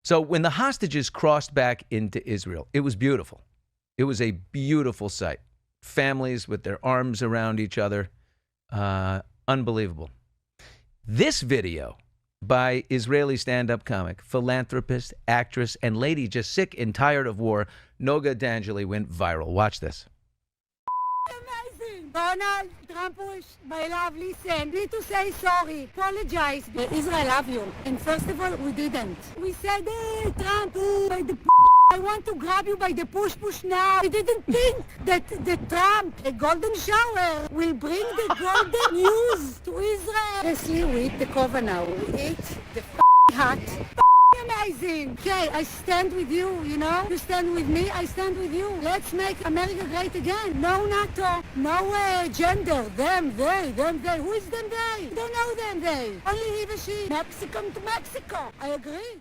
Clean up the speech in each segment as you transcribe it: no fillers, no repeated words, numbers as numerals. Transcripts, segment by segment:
So when the hostages crossed back into Israel, it was beautiful. It was a beautiful sight. Families with their arms around each other. Unbelievable. This video by Israeli stand-up comic, philanthropist, actress, and lady just sick and tired of war, Noga Dangeli, went viral. Watch this. Amazing! Donald Trump, my love, listen. Need to say sorry. Apologize. Israel love you. And first of all, we didn't. We said, hey, Trump, by the I want to grab you by the push now. We didn't think that the Trump, a golden shower, will bring the golden news to Israel. Honestly, we eat the cover now. We eat the hot. Amazing. Okay, I stand with you, you know? You stand with me, I stand with you. Let's make America great again. No NATO, no gender. Them, they. Who is them, they? Don't know them, they. Only he, she. Mexican to Mexico. I agree.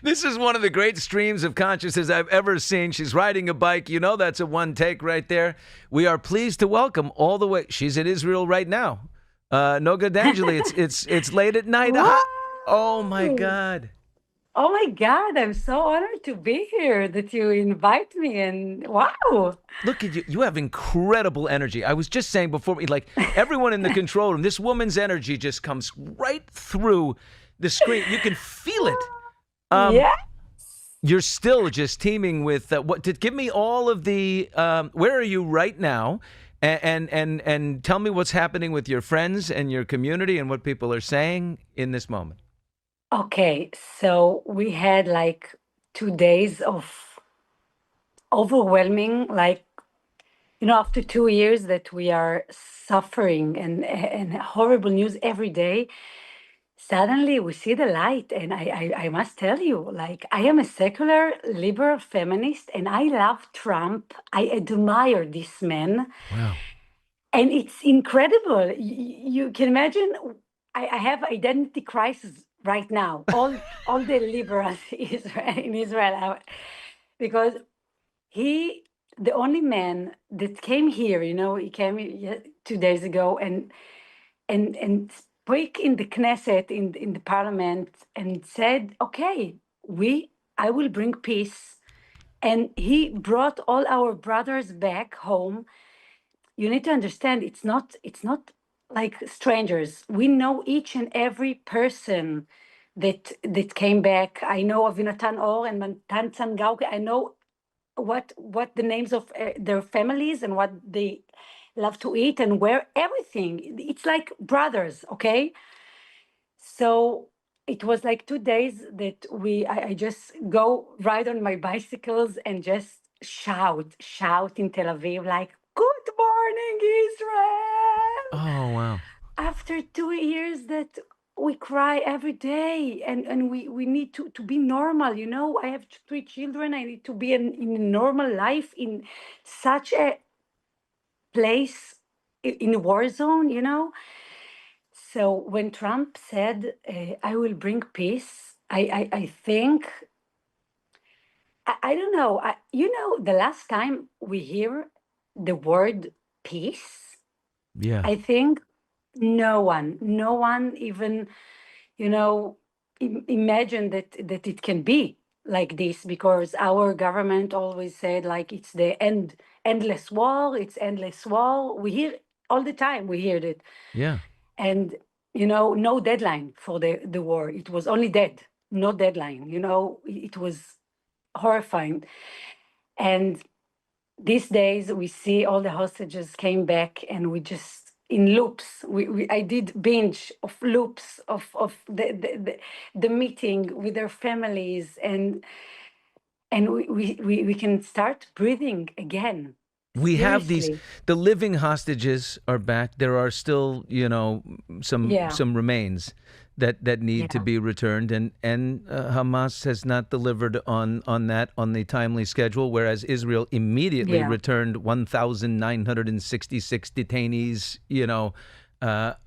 This is one of the great streams of consciousness I've ever seen. She's riding a bike. You know that's a one take right there. We are pleased to welcome all the way. She's in Israel right now. Noga Dangeli, it's late at night. Oh, my God. Oh, my God. I'm so honored to be here, that you invite me. And wow. Look at you. You have incredible energy. I was just saying before, like everyone in the control room, this woman's energy just comes right through the screen. You can feel it. Yes. You're still just teeming with give me all of the where are you right now, and tell me what's happening with your friends and your community and what people are saying in this moment. Okay, so we had like 2 days of overwhelming, like, after 2 years that we are suffering and horrible news every day. Suddenly we see the light, and I must tell you, like, I am a secular liberal feminist, and I love Trump. I admire this man. Wow. And it's incredible. You can imagine, I have identity crisis right now. All the liberals in Israel, because the only man that came here, he came 2 days ago and spoke in the Knesset, in the parliament, and said, okay, I will bring peace. And he brought all our brothers back home. You need to understand, it's not like strangers. We know each and every person that came back. I know Avinatan Or and Matan Tzangauke. I know what the names of their families and what they love to eat and wear, everything. It's like brothers, okay? So it was like 2 days that I just go ride on my bicycles and just shout in Tel Aviv, like, good morning, Israel! Oh, wow. After 2 years that we cry every day, and we need to be normal, I have 3 children. I need to be in a normal life in such a place, in a war zone, So when Trump said, I will bring peace, I think, I don't know, the last time we hear the word peace, Yeah. I think no one even, imagine that it can be like this, because our government always said, like, it's the endless war. It's endless war. We hear all the time. We hear it. Yeah. And, no deadline for the war. It was only dead, no deadline. It was horrifying. And these days we see all the hostages came back, and we just, in loops, I did binge of loops of the meeting with their families, and we can start breathing again. We have Seriously. the living hostages are back. There are still, some remains that need to Yeah. be returned, and Hamas has not delivered on the timely schedule, whereas Israel immediately Yeah. returned 1,966 detainees,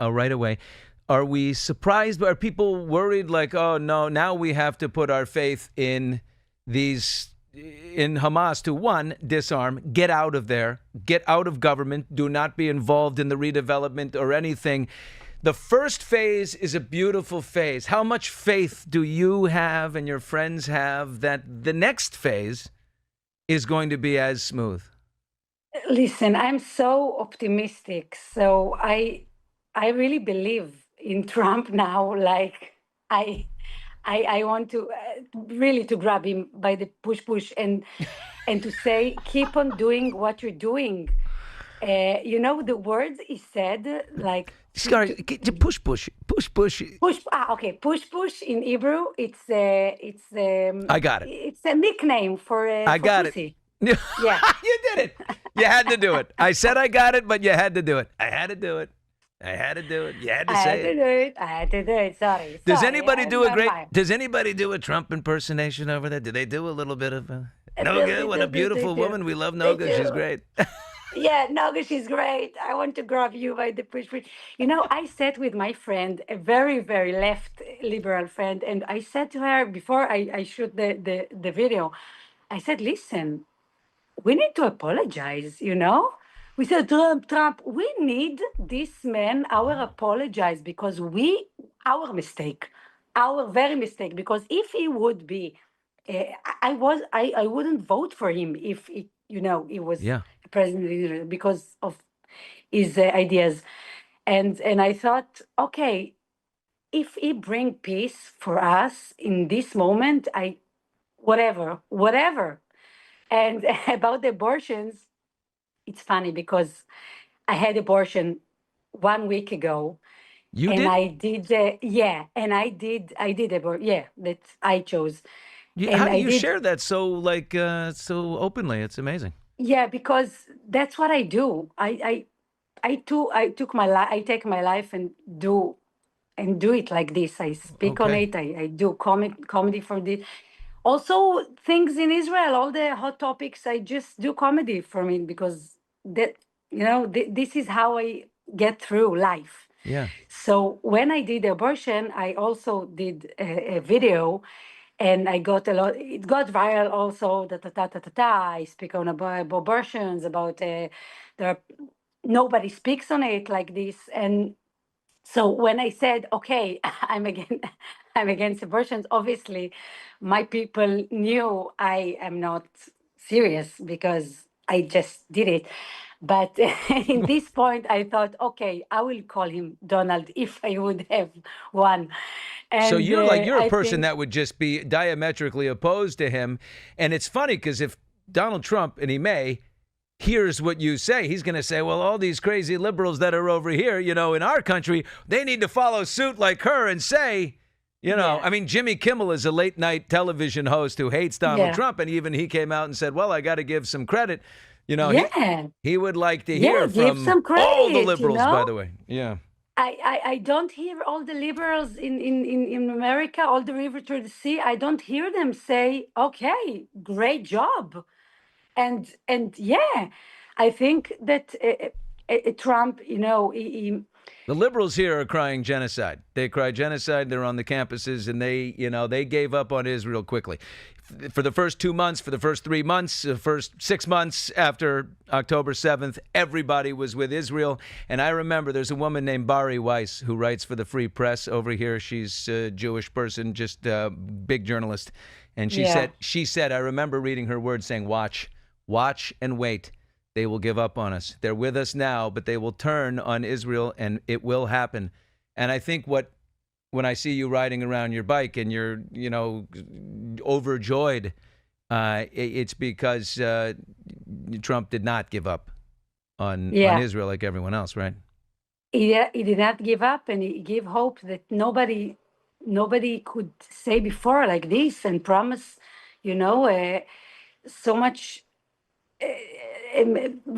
right away. Are we surprised? Are people worried, like, oh no, now we have to put our faith in Hamas to, one, disarm, get out of there, get out of government, do not be involved in the redevelopment or anything. The first phase is a beautiful phase. How much faith do you have and your friends have that the next phase is going to be as smooth? Listen, I'm so optimistic. So I really believe in Trump now. Like I I want to really to grab him by the push and to say keep on doing what you're doing. The words he said, like Sorry, push. push in Hebrew. I got it. It's a nickname I for got it. pussy. You Yeah. did it. You had to do it. I said I got it, but you had to do it. I had to do it. You had to I had say to it. do it. I had to do it. Sorry. Does Sorry. anybody do a Never great? mind. Does anybody do a Trump impersonation over there? Do they do a little bit of They Noga? What a do. They beautiful do. woman. We love They Noga. She's do. great. Yeah, Noga, she's great. I want to grab you by the push. I sat with my friend, a very, very left liberal friend, and I said to her before I shoot the video, I said, listen, we need to apologize. We said, Trump, we need this man, our apologize, because our mistake, our very mistake, because if he would be, I wouldn't vote for him if he was Yeah. president of Israel because of his ideas. And I thought, okay, if he bring peace for us in this moment, whatever. And about the abortions, it's funny because I had abortion 1 week ago, You and did? I did, I did abort, yeah, that I chose, How and do I you did, share that so openly? It's amazing. yeah, because that's what I do. I take my life and do it like this. I speak on Okay. it. I do comedy for this. Also, things in Israel, all the hot topics, I just do comedy from it because this is how I get through life. Yeah. So when I did the abortion, I also did a video, and I got a lot. It got viral also. Da, da, da, da, da, da. I speak on about abortions, about there. Nobody speaks on it like this, and so when I said, okay, I'm against abortions, obviously my people knew I am not serious because I just did it. But in this point, I thought, okay, I will call him Donald if I would have one. So And you're a I person think, that would just be diametrically opposed to him, and it's funny because if Donald Trump, and he may, hears what you say, he's going to say, well, all these crazy liberals that are over here, in our country, they need to follow suit like her and say, yeah, I mean, Jimmy Kimmel is a late night television host who hates Donald yeah, Trump, and even he came out and said, well, I got to give some credit. yeah, He would like to yeah, hear give from some all the credit, liberals, by the way. Yeah. I don't hear all the liberals in America, all the river to the sea. I don't hear them say, "Okay, great job," and yeah, I think that Trump, The liberals here are crying genocide. They cry genocide. They're on the campuses, and they gave up on Israel quickly. For the first 2 months, for the first 3 months, first 6 months after October 7th, everybody was with Israel. And I remember there's a woman named Bari Weiss who writes for the Free Press over here. She's a Jewish person, just a big journalist. And yeah, she said, I remember reading her words saying, watch and wait. They will give up on us. They're with us now, but they will turn on Israel, and it will happen. And I think when I see you riding around your bike and you're, overjoyed, it's because Trump did not give up on yeah. Israel like everyone else, right? He did not give up, and he gave hope that nobody could say before like this and promise, so much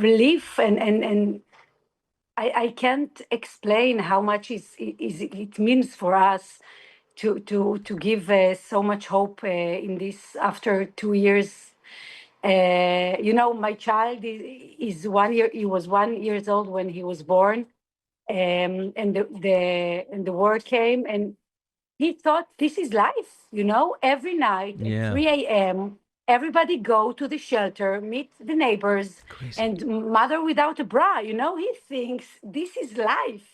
relief and I can't explain how much it means for us to give so much hope in this after 2 years. My child is 1 year. He was 1 years old when he was born, and the war came, and he thought this is life. Every night at Yeah. 3 a.m. everybody go to the shelter, meet the neighbors, Crazy. and mother without a bra. He thinks this is life.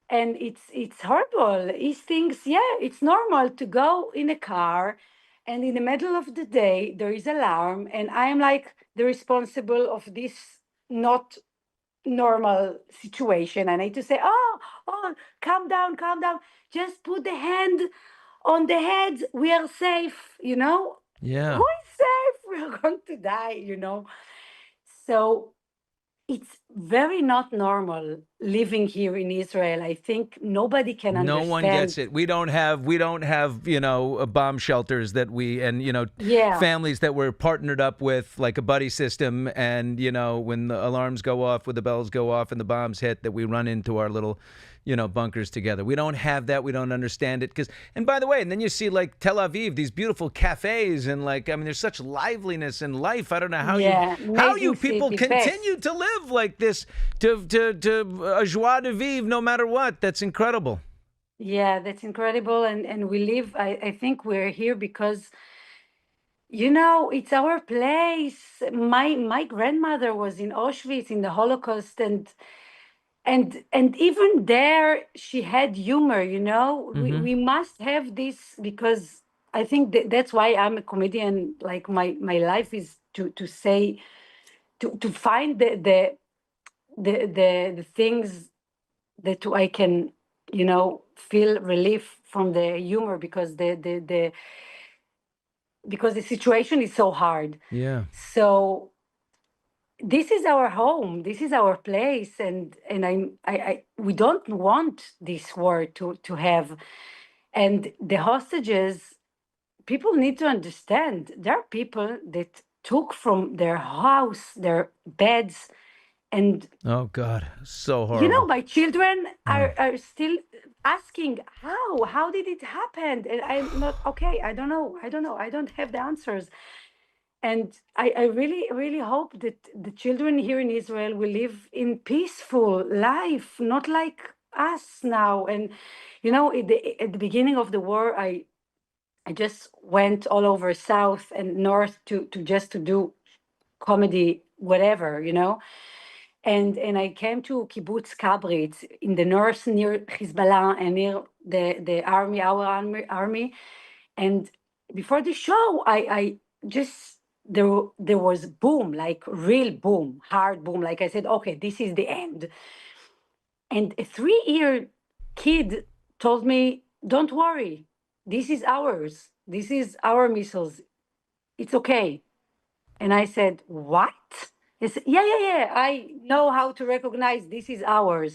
and it's horrible. He thinks, yeah, it's normal to go in a car, and in the middle of the day there is alarm, and I am like the responsible of this not normal situation. I need to say, oh, calm down, calm down. Just put the hand on the head. We are safe. Yeah. Who is safe? We are going to die. So it's very not normal living here in Israel. I think nobody can No one gets understand. it. We don't have, bomb shelters that Yeah, families that we're partnered up with, like a buddy system. And, when the alarms go off, when the bells go off and the bombs hit, that we run into our little, bunkers together. We don't have that. We don't understand it. And by the way, and then you see like Tel Aviv, these beautiful cafes, and there's such liveliness and life. I don't know yeah, how you amazing people city, best. continue to live like this, to a joie de vivre, no matter what. That's incredible. Yeah, that's incredible. And we live, I think we're here because, it's our place. My grandmother was in Auschwitz in the Holocaust, and even there she had humor. we, Mm-hmm. we must have this, because I think that's why I'm a comedian. Like my life is to say, to find the things that I can feel relief from the humor, because the situation is so hard. Yeah. So this is our home, this is our place, and we don't want this war to have. And the hostages, people need to understand, there are people that took from their house their beds, and Oh God, so horrible. my children Mm. are still asking, how did it happen? And I'm not okay. I don't know, I don't have the answers. And I really, really hope that the children here in Israel will live in peaceful life, not like us now. And at the beginning of the war, I just went all over south and north to just to do comedy, whatever. And I came to Kibbutz Kabritz in the north, near Hezbollah and near the army, our army. And before the show, I just, there was boom, like real boom, hard boom. Like I said, okay, this is the end. And a 3-year kid told me, "Don't worry, this is ours. This is our missiles. It's okay." And I said, "What?" He said, "Yeah, yeah, yeah. I know how to recognize this is ours."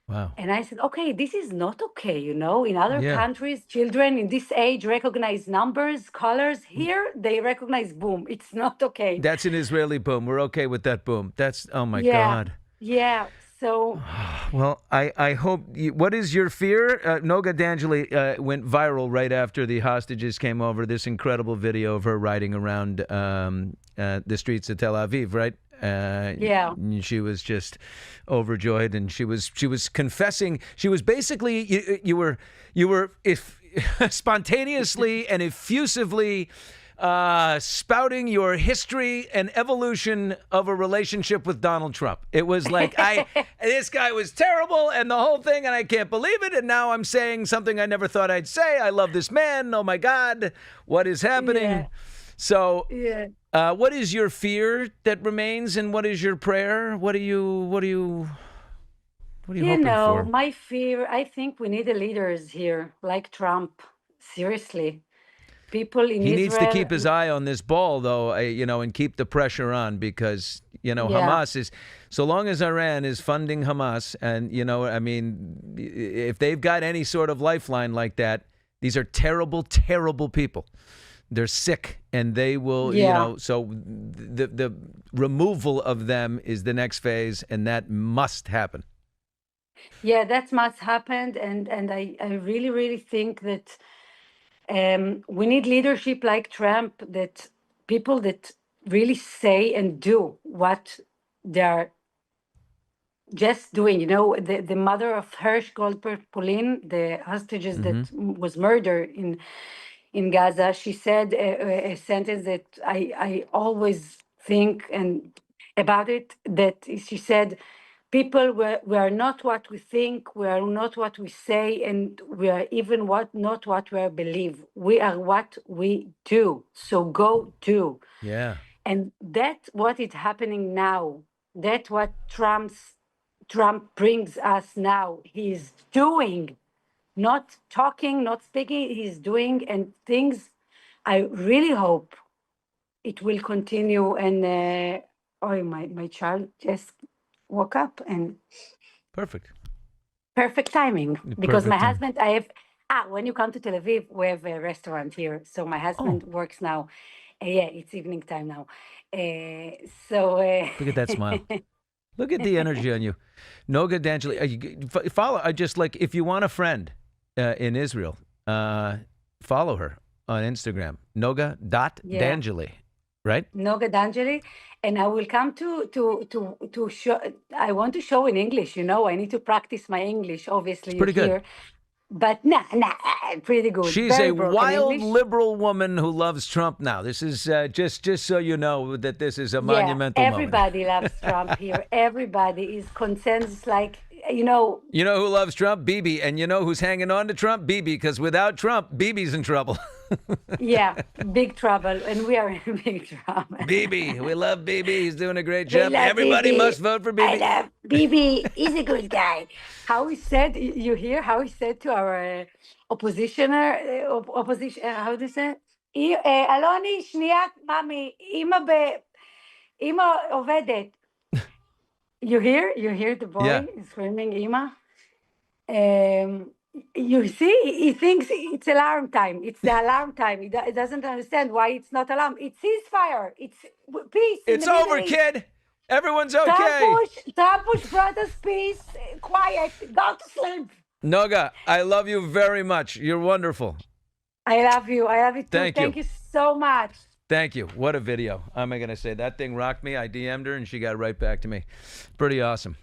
Wow. And I said, "Okay, this is not okay. In other Yeah. countries, children in this age recognize numbers, colors. Here, they recognize boom. It's not okay." That's an Israeli boom. We're okay with that boom. That's, oh my Yeah, God. yeah. So, Well, I hope. What is your fear? Noga Dangeli went viral right after the hostages came over. This incredible video of her riding around the streets of Tel Aviv, right? yeah, She was just overjoyed, and she was confessing. She was basically, you were if spontaneously and effusively spouting your history and evolution of a relationship with Donald Trump. It was like, this guy was terrible and the whole thing, and I can't believe it. And now I'm saying something I never thought I'd say. I love this man. Oh my God, what is happening? yeah, So, yeah. what is your fear that remains, and what is your prayer? What are you hoping for? My fear, I think we need leaders here like Trump. Seriously. People in He needs to Israel, keep his eye on this ball, though, and keep the pressure on, because, yeah. Hamas is, so long as Iran is funding Hamas, and, I mean, if they've got any sort of lifeline like that, these are terrible, terrible people. They're sick, and they will, Yeah. so the removal of them is the next phase, and that must happen. Yeah, that must happen. And I really, really think that we need leadership like Trump, that people that really say and do what they're just doing. The mother of Hirsch Goldberg Pauline, the hostages that was murdered in Gaza, she said a sentence that I always think and about it, that she said, people, we are not what we think, we are not what we say, and we are even not what we believe. We are what we do. So go do. Yeah. And that's what is happening now. That's what Trump brings us now. He's doing, not talking, not speaking, he's doing, and things, I really hope it will continue. And oh, my child just woke up, and Perfect. perfect timing, because Perfect my time. husband, when you come to Tel Aviv, we have a restaurant here. So my husband works now. Yeah, it's evening time now. Look at that smile. Look at the energy on you. Noga Dangeli. Follow. I just like, if you want a friend in Israel, follow her on Instagram. Noga.Dangeli. Right? Noga Dangeli, and I will come to show. I want to show in English. I need to practice my English. Obviously, Pretty you good. hear, but pretty good. She's Very a broken wild English. liberal woman who loves Trump now. This is just so you know that this is a monumental Everybody loves Trump here. Everybody is consensus, like. You know who loves Trump? Bibi. And you know who's hanging on to Trump? Bibi. Because without Trump, Bibi's in trouble. Yeah, big trouble. And we are in big trouble. Bibi. We love Bibi. He's doing a great job. love Everybody Bibi. must vote for Bibi. I love Bibi. He's a good guy. How he said, you hear how he said to our opposition, how do you say? אלוני, שנייה, ממי, אמא עובדת. You hear the boy Yeah. screaming, Ima? You see, he thinks it's alarm time. It's the alarm time. He doesn't understand why it's not alarm. It's ceasefire. It's peace. It's over, kid. Everyone's okay. Trump brought us peace. Quiet. Go to sleep. Noga, I love you very much. You're wonderful. I love you. I love you too. Thank you. Thank you so much. Thank you. What a video. How am I going to say? That thing rocked me. I DM'd her and she got right back to me. Pretty awesome.